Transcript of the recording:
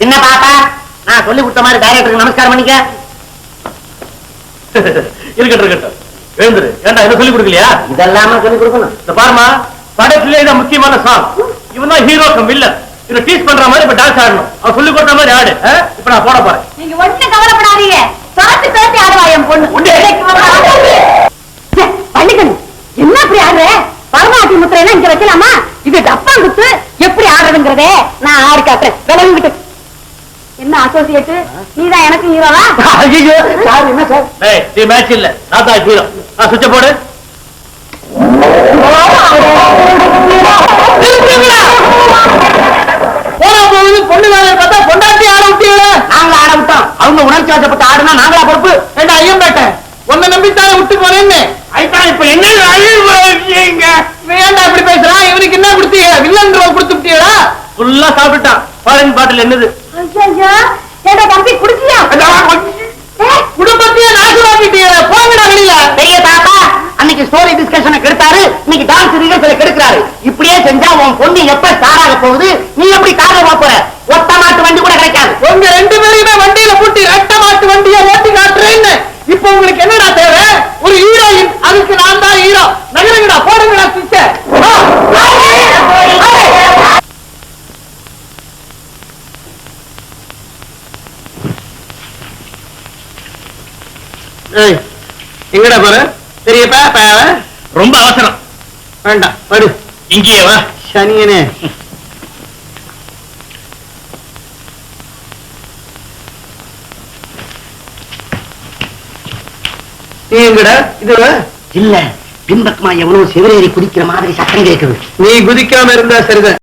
என்ன பாப்பா, நான் சொல்லி கொடுத்த மாதிரி டைரக்டருக்கு நமஸ்காரம் பண்ணிக்க. இருக்கட்டும் இருக்கட்டும், எழுந்துரு. ஏண்டா என்ன சொல்லி கொடுக்கலையா? இதெல்லாம சொல்லி கொடுக்கணும். இந்த பாருமா, படத்திலே இதான் முக்கியமான சாங். இவன் தான் ஹீரோ கம் வில்லன். இவனை டீச் பண்ற மாதிரி இப்ப டான்ஸ் ஆடணும். அவன் சொல்லி கொடுத்த மாதிரி ஆடு. இப்ப நான் போட போறேன். நீங்க ஒண்ணு கவலைப்படாதீங்க, பார்த்து பேசி ஆடுவா என் பொண்ணு. பள்ளிக்கணும் என்ன அப்படி ஆடுற? பரமாட்டி முத்திரைனா இங்க வைக்கலாமா? இது டப்பா குத்து, எப்படி ஆடுறதுங்கிறதே நான் ஆடி காட்டுறேன். விலகிட்டு என்ன அசோசியேட், நீதான் எனக்கு ஹீரோவா? சார் என்ன சார்? நீ மேட்ச் இல்ல, நான் தான் ஹீரோ. சுவிட்ச போடு. பொண்ணு வேலை பார்த்தா பொண்டாட்டி ஆட விட்டீங்க. நாங்கள ஆட விட்டோம். அவங்க உணர்ச்சி வசப்பட்டு ஆடுனா நாங்களா பொறுப்பு? ஏண்டா ஐயம் பேட்டேன், உன்னை நம்பித்தானே விட்டு போறேன்னு. இப்ப என்ன வேண்டா இப்படி பேசுறான்? இவனுக்கு என்ன கொடுத்தீங்க? வில்லன் ரோல் கொடுத்து விட்டீங்களா? ஃபுல்லா சாப்பிட்டான். ஃபாரின் பாட்டில் என்னது? ஐயா ஏடா தம்பி குடிச்சியா? குடும்பத்தையே நாசமாக்கிட்டீங்க. போங்கடா வெளியில. பெரிய தாத்தா அன்னைக்கு ஸ்டோரி டிஸ்கஷனை கெடுத்தாரு, இன்னைக்கு டான்ஸ் ரிஹர்சலை கெடுக்கிறாரு. இப்படியே செஞ்சா உன் பொண்ணு எப்ப ஸ்டார் ஆக போகுது? நீ எப்படி காரணமா போற? ஒத்த மாட்டு வண்டி கூட கிடைக்காது. உங்க ரெண்டு பேரையுமே வண்டியில பூட்டி ரெட்ட மாட்டு வண்டியை ஓட்டி காட்டுறேன்னு. இப்ப உங்களுக்கு என்னடா தேவை? ஒரு ஹீரோயின், அதுக்கு நான் தான் ஹீரோ. நகருங்கடா, போடுங்கடா சிஸ்டர். எங்கடா போற? பெரியப்பா ரொம்ப அவசரம். வேண்டாம் படு. இங்கேயே வா. சனியனே, நீ எங்கடா? இது இல்ல, பின்பக்கமா எவ்வளவு செவிரேறி குதிக்கிற மாதிரி சத்தம் கேட்குது. நீ குதிக்காம இருந்தா சரிதான்.